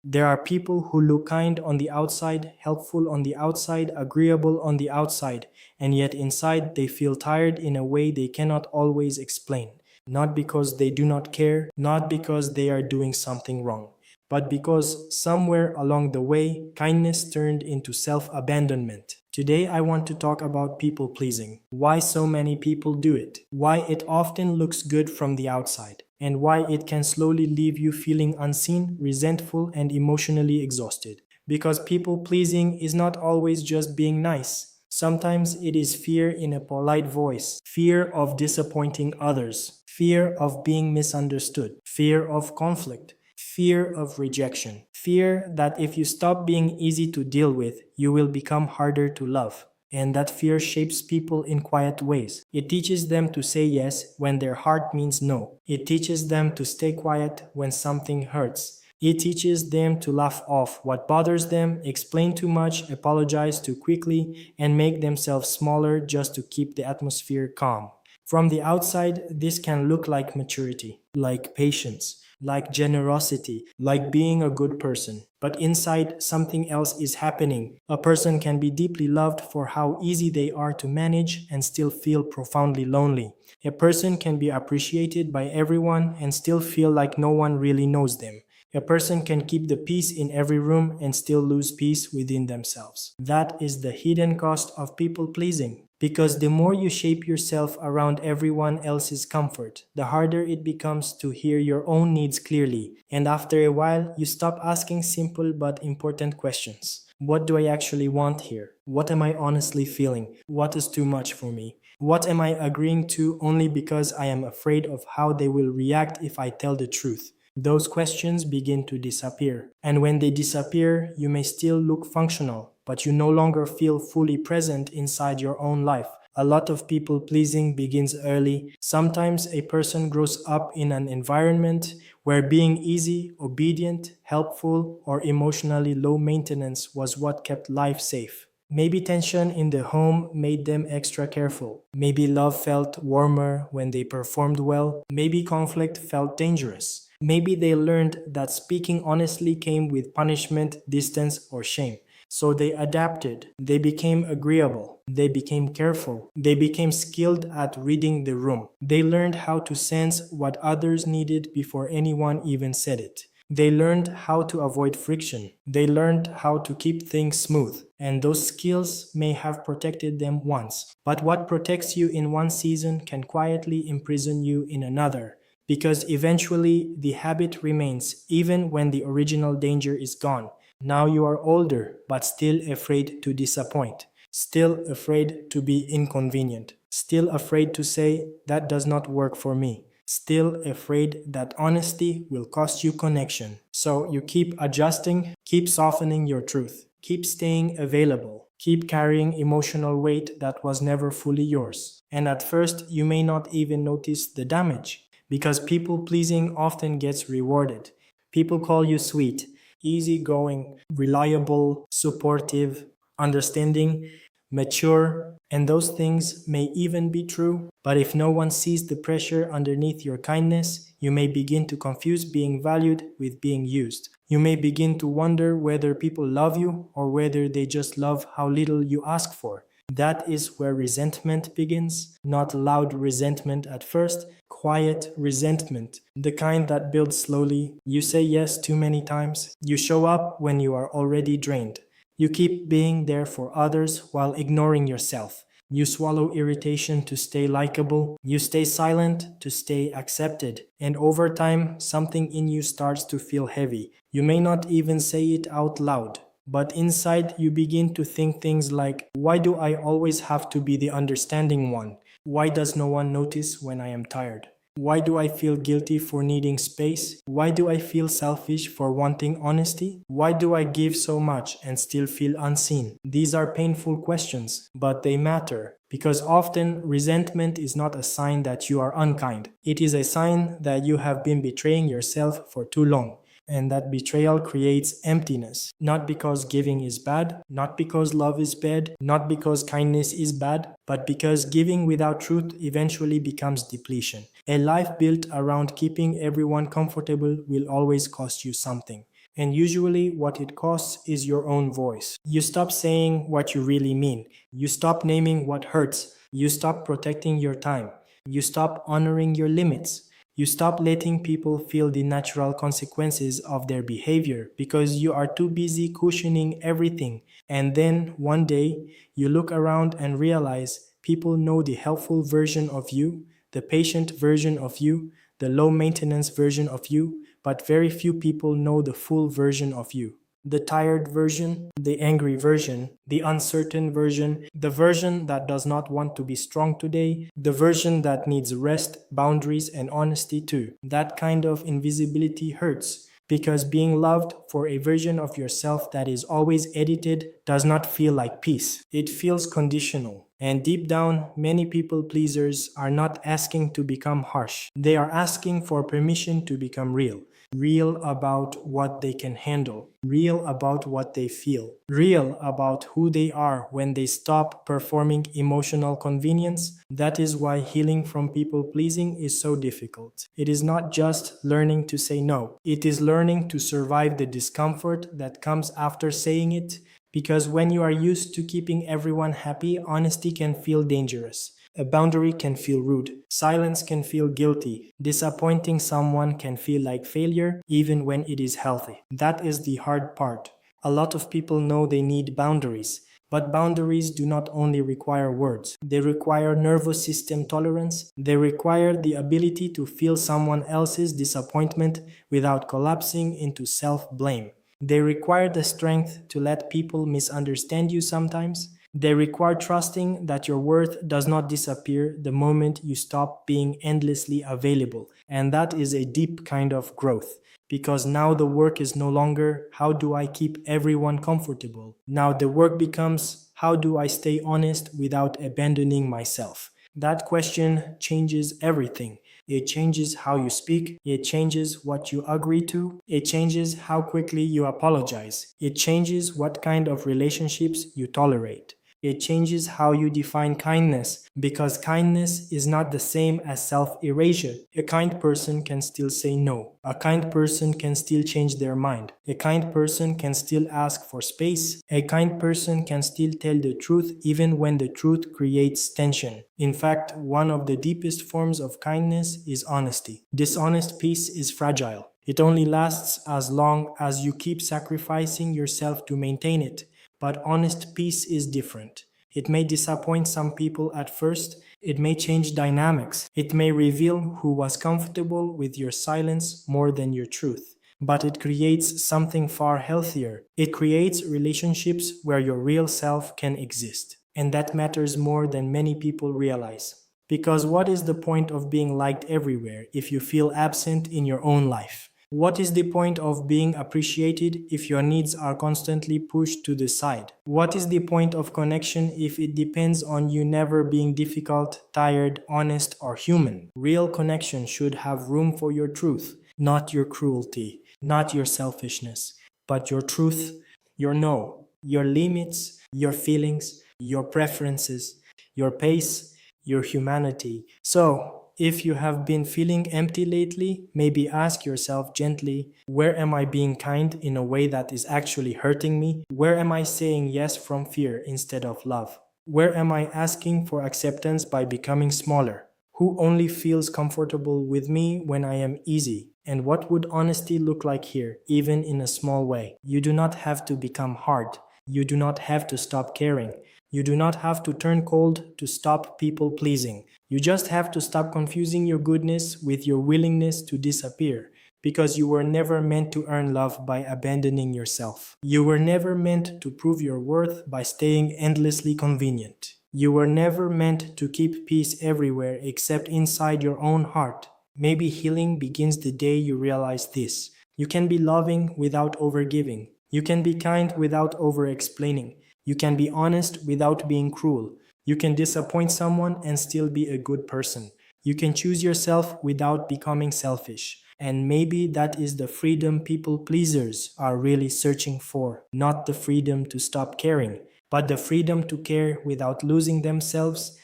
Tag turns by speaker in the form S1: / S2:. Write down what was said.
S1: There are people who look kind on the outside, helpful on the outside, agreeable on the outside, and yet inside they feel tired in a way they cannot always explain. Not because they do not care, not because they are doing something wrong, but because somewhere along the way, kindness turned into self abandonment. Today, I want to talk about people pleasing, why so many people do it, why it often looks good from the outside, and why it can slowly leave you feeling unseen, resentful, and emotionally exhausted. Because people pleasing is not always just being nice. Sometimes it is fear in a polite voice, fear of disappointing others, fear of being misunderstood, fear of conflict, fear of rejection, fear that if you stop being easy to deal with, you will become harder to love. And that fear shapes people in quiet ways. It teaches them to say yes when their heart means no. It teaches them to stay quiet when something hurts. It teaches them to laugh off what bothers them, explain too much, apologize too quickly, and make themselves smaller just to keep the atmosphere calm. From the outside, this can look like maturity, like patience, like generosity, like being a good person. But inside, something else is happening. A person can be deeply loved for how easy they are to manage and still feel profoundly lonely. A person can be appreciated by everyone and still feel like no one really knows them. A person can keep the peace in every room and still lose peace within themselves. That is the hidden cost of people pleasing. Because the more you shape yourself around everyone else's comfort, the harder it becomes to hear your own needs clearly. And after a while, you stop asking simple but important questions. What do I actually want here? What am I honestly feeling? What is too much for me? What am I agreeing to only because I am afraid of how they will react if I tell the truth? Those questions begin to disappear. And when they disappear, you may still look functional, but you no longer feel fully present inside your own life. A lot of people pleasing begins early. Sometimes a person grows up in an environment where being easy, obedient, helpful, or emotionally low maintenance was what kept life safe. Maybe tension in the home made them extra careful. Maybe love felt warmer when they performed well. Maybe conflict felt dangerous. Maybe they learned that speaking honestly came with punishment, distance, or shame. So they adapted. They became agreeable. They became careful. They became skilled at reading the room. They learned how to sense what others needed before anyone even said it. They learned how to avoid friction. They learned how to keep things smooth. And those skills may have protected them once. But what protects you in one season can quietly imprison you in another. Because eventually the habit remains even when the original danger is gone. Now you are older, but still afraid to disappoint. Still afraid to be inconvenient. Still afraid to say, that does not work for me. Still afraid that honesty will cost you connection. So you keep adjusting, keep softening your truth, keep staying available, keep carrying emotional weight that was never fully yours. And at first, you may not even notice the damage because people pleasing often gets rewarded. People call you sweet, easygoing, reliable, supportive, understanding, mature, and those things may even be true. But if no one sees the pressure underneath your kindness, you may begin to confuse being valued with being used. You may begin to wonder whether people love you or whether they just love how little you ask for. That is where resentment begins. Not loud resentment at first, quiet resentment, the kind that builds slowly. You say yes too many times. You show up when you are already drained. You keep being there for others while ignoring yourself. You swallow irritation to stay likable. You stay silent to stay accepted. And over time, something in you starts to feel heavy. You may not even say it out loud. But inside, you begin to think things like, why do I always have to be the understanding one? Why does no one notice when I am tired? Why do I feel guilty for needing space? Why do I feel selfish for wanting honesty? Why do I give so much and still feel unseen? These are painful questions, but they matter because often resentment is not a sign that you are unkind. It is a sign that you have been betraying yourself for too long. And that betrayal creates emptiness. Not because giving is bad, not because love is bad, not because kindness is bad, but because giving without truth eventually becomes depletion. A life built around keeping everyone comfortable will always cost you something. And usually, what it costs is your own voice. You stop saying what you really mean. You stop naming what hurts. You stop protecting your time. You stop honoring your limits. You stop letting people feel the natural consequences of their behavior because you are too busy cushioning everything. And then one day, you look around and realize people know the helpful version of you, the patient version of you, the low maintenance version of you, but very few people know the full version of you. The tired version, the angry version, the uncertain version, the version that does not want to be strong today, the version that needs rest, boundaries, and honesty too. That kind of invisibility hurts because being loved for a version of yourself that is always edited does not feel like peace. It feels conditional. And deep down, many people pleasers are not asking to become harsh. They are asking for permission to become real. Real about what they can handle, real about what they feel, real about who they are when they stop performing emotional convenience. That is why healing from people pleasing is so difficult. It is not just learning to say no, it is learning to survive the discomfort that comes after saying it. Because when you are used to keeping everyone happy, honesty can feel dangerous. A boundary can feel rude. Silence can feel guilty. Disappointing someone can feel like failure, even when it is healthy. That is the hard part. A lot of people know they need boundaries. But boundaries do not only require words. They require nervous system tolerance. They require the ability to feel someone else's disappointment without collapsing into self-blame. They require the strength to let people misunderstand you sometimes. They require trusting that your worth does not disappear the moment you stop being endlessly available. And that is a deep kind of growth. Because now the work is no longer, how do I keep everyone comfortable? Now the work becomes, how do I stay honest without abandoning myself? That question changes everything. It changes how you speak. It changes what you agree to. It changes how quickly you apologize. It changes what kind of relationships you tolerate. It changes how you define kindness, because kindness is not the same as self-erasure. A kind person can still say no. A kind person can still change their mind. A kind person can still ask for space. A kind person can still tell the truth even when the truth creates tension. In fact, one of the deepest forms of kindness is honesty. Dishonest peace is fragile. It only lasts as long as you keep sacrificing yourself to maintain it. But honest peace is different. It may disappoint some people at first. It may change dynamics. It may reveal who was comfortable with your silence more than your truth. But it creates something far healthier. It creates relationships where your real self can exist. And that matters more than many people realize. Because what is the point of being liked everywhere if you feel absent in your own life? What is the point of being appreciated if your needs are constantly pushed to the side? What is the point of connection if it depends on you never being difficult, tired, honest, or human? Real connection should have room for your truth, not your cruelty, not your selfishness, but your truth, your no, your limits, your feelings, your preferences, your pace, your humanity. So, if you have been feeling empty lately, maybe ask yourself gently, where am I being kind in a way that is actually hurting me? Where am I saying yes from fear instead of love? Where am I asking for acceptance by becoming smaller? Who only feels comfortable with me when I am easy? And what would honesty look like here, even in a small way? You do not have to become hard. You do not have to stop caring. You do not have to turn cold to stop people pleasing. You just have to stop confusing your goodness with your willingness to disappear. Because you were never meant to earn love by abandoning yourself. You were never meant to prove your worth by staying endlessly convenient. You were never meant to keep peace everywhere except inside your own heart. Maybe healing begins the day you realize this. You can be loving without overgiving. You can be kind without over-explaining. You can be honest without being cruel. You can disappoint someone and still be a good person. You can choose yourself without becoming selfish. And maybe that is the freedom people pleasers are really searching for. Not the freedom to stop caring, but the freedom to care without losing themselves,